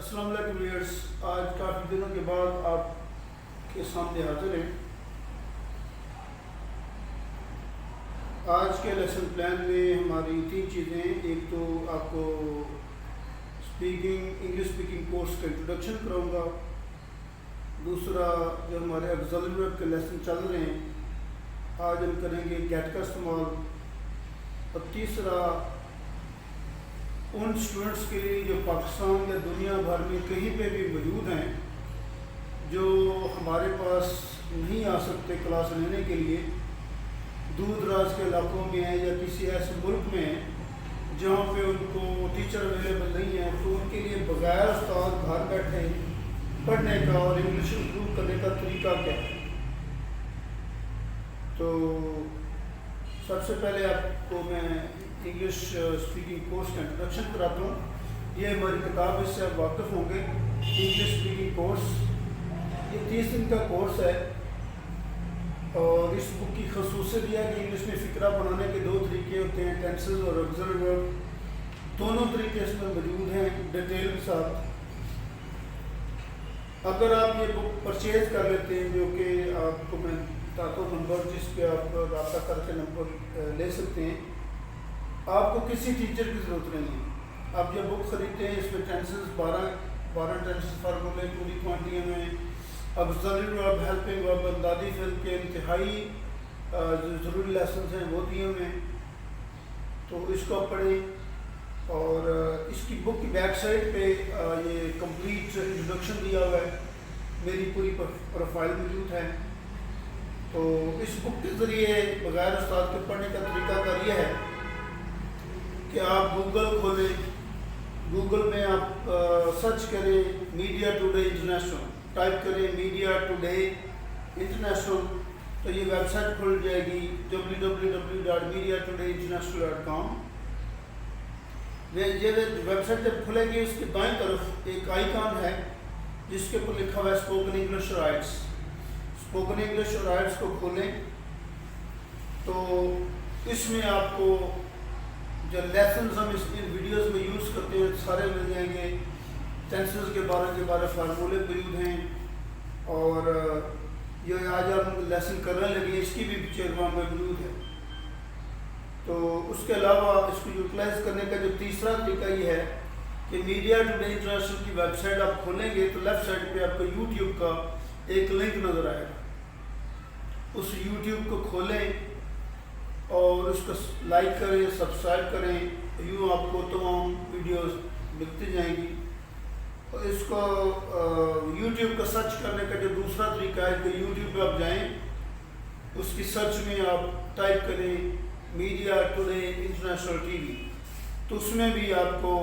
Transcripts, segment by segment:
السلام علیکم ویئرس، آج کافی دنوں کے بعد آپ کے سامنے حاضر ہیں۔ آج کے لیسن پلان میں ہماری 3 چیزیں ہیں۔ ایک تو آپ کو انگلش اسپیکنگ کورس کا انٹروڈکشن کراؤں گا، دوسرا جو ہمارے آگزیلری ورب کے لیسن چل رہے ہیں آج ہم کریں گے گیٹ کا استعمال، اور تیسرا ان اسٹوڈنٹس کے لیے جو پاکستان یا دنیا بھر میں کہیں پہ بھی موجود ہیں، جو ہمارے پاس نہیں آ سکتے کلاس لینے کے لیے، دور دراز کے علاقوں میں ہیں یا کسی ایسے ملک میں ہیں جہاں پہ ان کو ٹیچر اویلیبل نہیں ہے، تو ان کے لیے بغیر استاد گھر بیٹھے پڑھنے کا اور انگلش امپروو کرنے کا طریقہ کیا ہے۔ تو سب سے پہلے آپ کو میں انگلش اسپیکنگ کورس کا انٹروڈکشن کراتا ہوں۔ یہ ہماری کتاب، اس سے آپ واقف ہوں گے۔ انگلش اسپیکنگ کورس یہ 30 دن کا کورس ہے، اور اس بک کی خصوصیت یہ ہے کہ انگلش میں فقرہ بنانے کے 2 طریقے ہوتے ہیں، ٹینسز اور آگزیلری ورب، دونوں طریقے اس میں موجود ہیں ڈیٹیل کے ساتھ۔ اگر آپ یہ بک پرچیز کر لیتے ہیں، جو کہ آپ کو میں بتاتا ہوں نمبر جس پہ آپ رابطہ کر کے نمبر لے سکتے ہیں، آپ کو کسی ٹیچر کی ضرورت نہیں ہے۔ آپ جب بک خریدتے ہیں، اس میں ٹینسز 12 ٹینسز فارمولے پوری کوانٹیاں میں، آگزیلری ورب، ہیلپنگ ورب، امدادی فعل کے انتہائی جو ضروری لیسنز ہیں وہ دیے ہوئے ہیں، تو اس کو آپ پڑھیں۔ اور اس کی بک کی بیک سائڈ پہ یہ کمپلیٹ انٹروڈکشن دیا ہوا ہے، میری پوری پروفائل موجود ہے۔ تو اس بک کے ذریعے بغیر استاد کے پڑھنے کا طریقہ کار یہ ہے کہ آپ گوگل کھولیں، گوگل میں آپ سرچ کریں میڈیا ٹوڈے انٹرنیشنل، ٹائپ کریں میڈیا ٹوڈے انٹرنیشنل، تو یہ ویب سائٹ کھل جائے گی www.mediatodayinternational.com۔ یہ ویب سائٹ جب کھلے گی، اس کے دائیں طرف ایک آئیکن ہے جس کے اوپر لکھا ہوا ہے spoken English rights. Spoken English rights کو کھولیں تو اس میں آپ کو جو لیسنز ہم اس ویڈیوز میں یوز کرتے ہیں سارے مل جائیں گے۔ ٹینسز کے بارے فارمولے موجود ہیں، اور یہ آج ہم لیسن کرنے لگے اس کی بھی پکچر وہاں میں موجود ہے۔ تو اس کے علاوہ اس کو یوٹیلائز کرنے کا جو تیسرا طریقہ یہ ہے کہ میڈیا ٹوڈے انٹرنیشنل کی ویب سائٹ آپ کھولیں گے تو لیفٹ سائڈ پہ آپ کو یوٹیوب کا ایک لنک نظر آئے گا۔ اس یوٹیوب کو کھولیں اور اس کو لائک کریں، سبسکرائب کریں، یوں آپ کو تمام ویڈیوز ملتی جائیں گی۔ اور اس کو یوٹیوب کا سرچ کرنے کا جو دوسرا طریقہ ہے کہ یوٹیوب پہ آپ جائیں، اس کی سرچ میں آپ ٹائپ کریں media today international T V, تو اس میں بھی آپ کو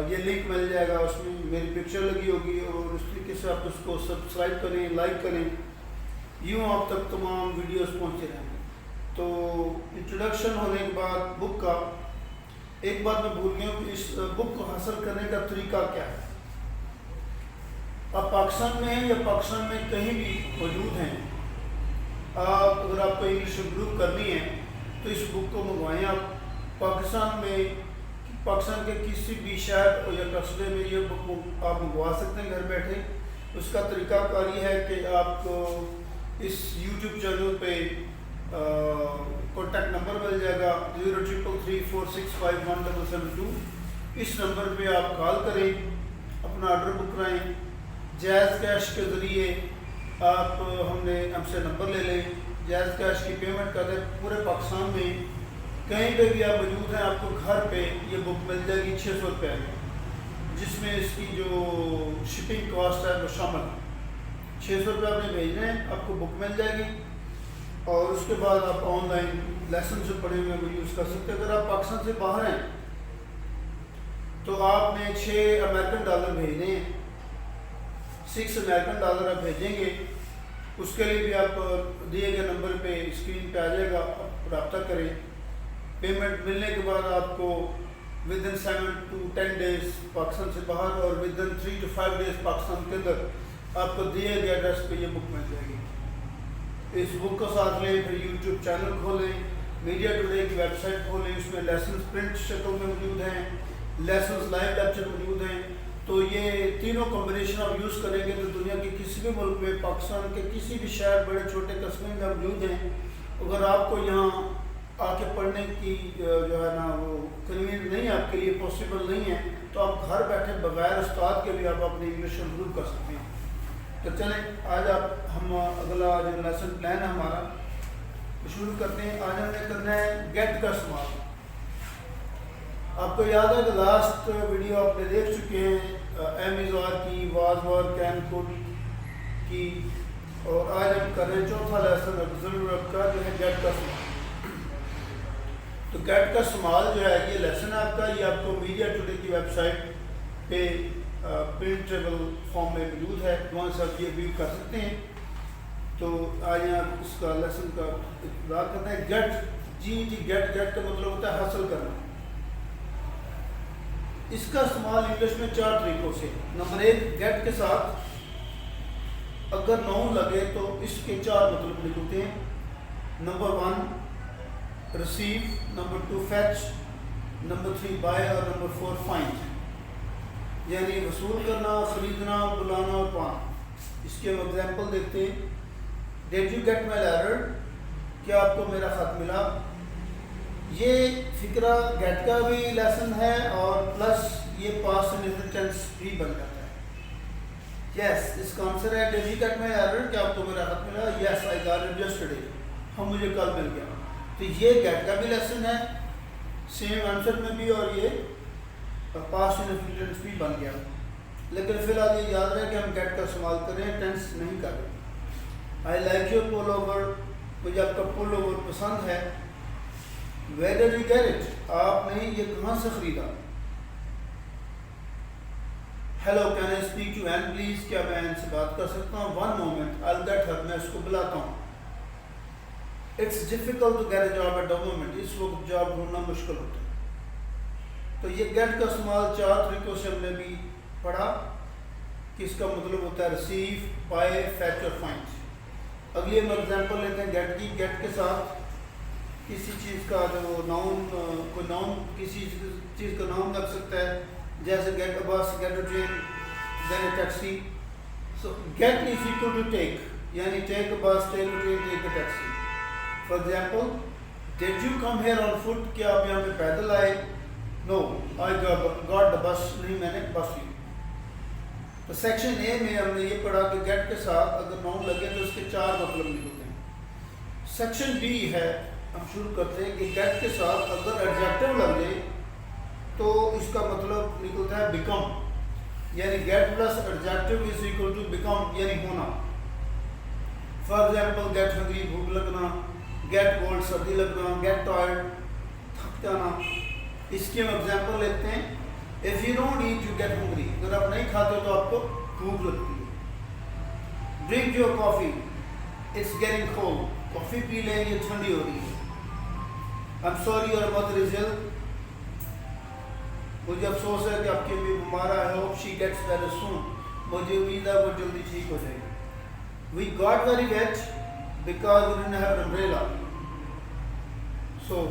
یہ لنک مل جائے گا، اس میں میری پکچر لگی ہوگی، اور اس طریقے سے آپ اس کو سبسکرائب کریں، لائک کریں، یوں آپ تک تمام ویڈیوز پہنچے رہیں گے۔ تو انٹروڈکشن ہونے کے بعد بک کا ایک بات میں بھول گیا ہوں کہ اس بک کو حاصل کرنے کا طریقہ کیا ہے۔ آپ پاکستان میں ہیں یا پاکستان میں کہیں بھی موجود ہیں، اگر آپ کو انگلش امپروو کرنی ہے تو اس بک کو منگوائیں۔ آپ پاکستان کے کسی بھی شہر یا قصبے میں یہ بک آپ منگوا سکتے ہیں گھر بیٹھے۔ اس کا طریقہ کار یہ ہے کہ آپ کو اس یوٹیوب چینل پہ کانٹیکٹ نمبر مل جائے گا 0333465172۔ اس نمبر پہ آپ کال کریں، اپنا آرڈر بک کرائیں، جائز کیش کے ذریعے آپ ہم سے نمبر لے لیں، جائز کیش کی پیمنٹ کر دیں۔ پورے پاکستان میں کہیں پہ بھی آپ موجود ہیں، آپ کو گھر پہ یہ بک مل جائے گی 600 روپے میں، جس میں اس کی جو شپنگ کاسٹ ہے وہ شامل ہے۔ 600 روپے آپ نے بھیجنے ہیں، آپ کو بک مل جائے گی، اور اس کے بعد آپ آن لائن لیسن جو پڑھے ہوئے وہ یوز کر سکتے ہیں۔ اگر آپ پاکستان سے باہر ہیں تو آپ نے $6 بھیجنے ہیں، $6 آپ بھیجیں گے۔ اس کے لیے بھی آپ دیے گئے نمبر پہ اسکرین پہ آ جائے گا، آپ رابطہ کریں۔ پیمنٹ ملنے کے بعد آپ کو within 7 to 10 days پاکستان سے باہر، اور within 3 to 5 days پاکستان کے اندر آپ کو دیے گئے ایڈریس پہ یہ بک مل جائے گی۔ اس بک کو ساتھ لیں، پھر یوٹیوب چینل کھولیں، میڈیا ٹوڈے کی ویب سائٹ کھولیں، اس میں لیسنز پرنٹ شکل میں موجود ہیں، لیسنز لائیو لیکچر موجود ہیں، تو یہ تینوں کمبینیشن آپ یوز کریں گے تو دنیا کے کسی بھی ملک میں، پاکستان کے کسی بھی شہر بڑے چھوٹے قصبے میں موجود ہیں، اگر آپ کو یہاں آ کے پڑھنے کی جو ہے نا وہ کنوینئنٹ نہیں ہے، آپ کے لیے پاسبل نہیں ہے، تو آپ گھر بیٹھے بغیر استاد کے بھی آپ اپنی انگلش امپروو کر سکتے ہیں۔ تو چلیں آج ہم اگلا جو لیسن پلان ہے ہمارا شروع کرتے ہیں۔ آج ہم نے کرنا ہے گیٹ کا استعمال۔ آپ کو یاد ہے کہ لاسٹ ویڈیو آپ نے دیکھ چکے ہیں ایم از آر کی، واز وار، کین کوڈ کی، اور آج ہم کر رہے ہیں چوتھا لیسن آگزیلری ورب کا جو ہے گیٹ کا استعمال۔ تو گیٹ کا استعمال جو ہے یہ لیسن ہے آپ کا، یہ آپ کو میڈیا ٹوڈے کی ویب سائٹ پہ پرنٹیبل فارم میں موجود ہے، وہاں سے آپ یہ ویو کر سکتے ہیں۔ تو آج آپ اس کا لیسن کا ابتدا کرتے ہیں۔ گیٹ گیٹ کا مطلب ہوتا ہے حاصل کرنا۔ اس کا استعمال انگلش میں 4 طریقوں سے۔ نمبر 1، گیٹ کے ساتھ اگر ناؤن لگے تو اس کے 4 مطلب نکلتے ہیں۔ Number 1 receive, number 2 fetch, number 3 by, اور نمبر 4 فائنڈ، یعنی وصول کرنا، خریدنا، بلانا اور پانا۔ اس کے ہم ایگزامپل دیکھتے ہیں۔ Did you get my letter, کیا آپ کو میرا خط ملا؟ یہ فکرہ گیٹ کا بھی لیسن ہے اور پلس یہ پاسٹ انڈیفینٹ ٹینس بھی بن جاتا ہے۔ یس، اس کا آنسر ہے did you get my letter, کیا آپ کو میرا خط ملا؟ Yes I got it yesterday, ہم مجھے کل مل گیا۔ تو یہ گیٹ کا بھی لیسن ہے سیم آنسر میں بھی، اور یہ پاسٹ انڈیفینٹ ٹینس بھی بن گیا۔ لیکن فی الحال یہ یاد رہے کہ ہم گیٹ کا استعمال کریں، ٹینس نہیں کر رہے۔ I like your pullover, مجھے آپ کا پول اوور پسند ہے۔ Where did you get it, آپ نے یہ کہاں سے خریدا؟ Hello can I speak to Ann please, کیا میں ان سے بات کر سکتا ہوں؟ One moment I will get her, میں اس کو بلاتا ہوں۔ It's difficult to get a job at the moment, اس وقت جاب ڈھونڈنا مشکل ہوتا ہے۔ تو یہ گیٹ کا استعمال 4 طریقوں سے ہم نے بھی پڑھا کہ اس کا مطلب ہوتا ہے ریسیو، بائی، فیچ اور فائنڈ۔ اگلی ہم ایگزامپل لیتے ہیں گیٹ کی۔ گیٹ کے ساتھ کسی چیز کا جو ناؤن، کوئی ناؤن کسی چیز کا نام لگ سکتا ہے، جیسے get a bus, get a train, get a taxi. So get is equal to take, یعنی take a bus, take a train, take a taxi. For example did you come here on foot, کیا آپ یہاں پہ پیدل آئے؟ نو I got the بس، نہیں میں نے بس لی۔ تو سیکشن اے میں ہم نے یہ پڑھا کہ گیٹ کے ساتھ اگر ناؤن لگے تو اس کے 4 مطلب نکلتے ہیں۔ سیکشن بی ہے، ہم شروع کرتے ہیں کہ گیٹ کے ساتھ اگر ایڈجیکٹو لگ جائے تو اس کا مطلب نکلتا ہے بیکم، یعنی get plus adjective is equal to become, یعنی ہونا۔ فار ایگزامپل گیٹ ہنگری، بھوک لگنا، گیٹ کولڈ، سردی لگنا، گیٹ ٹائرڈ، تھک جانا۔ اس کی ہم ایگزامپل لیتے ہیں۔ If you don't eat, you get hungry. اگر آپ نہیں کھاتے تو آپ کو بھوک لگتی ہے۔ Drink your coffee. It's getting cold. کافی پی لیں، یہ ٹھنڈی ہو رہی ہے۔ I'm sorry your mother is ill. مجھے افسوس ہے کہ آپ کی امی بیمار ہے۔ I hope she gets better soon. مجھے امید ہے وہ جلدی ٹھیک ہو جائے گی۔ We got very wet because we didn't have an umbrella. So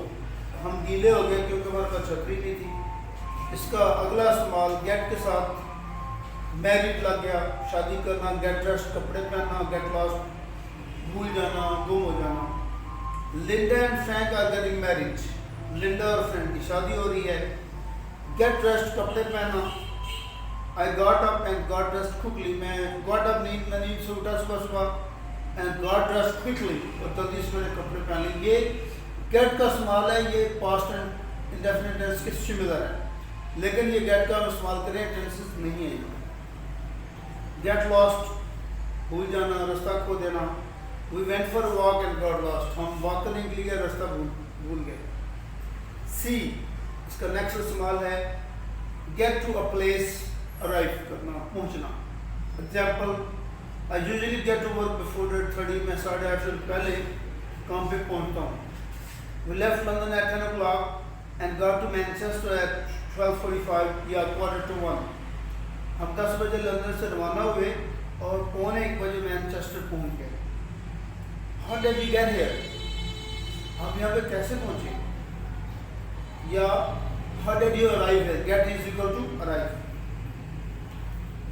ہم گیلے ہو گئے کیونکہ ہمارے پاس چھتری نہیں تھی۔ اس کا اگلا استعمال گیٹ کے ساتھ میرڈ لگ گیا، شادی کرنا، گیٹ ڈریسڈ، کپڑے پہننا، گیٹ لاسٹ، بھول جانا، گم ہو جانا۔ Linda and Frank are getting married, Linda اور فرینک کی شادی ہو رہی ہے۔ گیٹ ڈریسڈ، کپڑے پہننا۔ I got up and got dressed quickly, میں گاٹ اپ نیند سے اٹھا صبح اینڈ گاٹ ڈریسڈ کوکلی، اور جلدی سے میں نے کپڑے پہن لیے۔ یہ گیٹ کا استعمال ہے، یہ پاسٹ اینڈ انڈیفینٹ ٹینس کے سملر ہے، لیکن یہ گیٹ کا ہم استعمال کریں ٹینسز نہیں ہے۔ گیٹ لاسٹ، بھول جانا، رستہ کھو دینا۔ We went for walk and got lost, ہم واک کرنے کے لیے رستہ بھول گئے۔ سی، اس کا نیکسٹ استعمال ہے get to a place, arrive کرنا، پہنچنا۔ Example I usually get to work before 8:30، میں 8:30 سے پہلے کام پہ پہنچتا ہوں۔ We left London at 10 o'clock and got to Manchester at 12:45 یا 1:45۔ ہم 10 بجے لندن سے روانہ ہوئے اور 1:15 مینچسٹر پہنچ گئے۔ How did you get here؟ آپ یہاں پہ کیسے پہنچے؟ یا How did you arrive here؟ Get is equal to arrive۔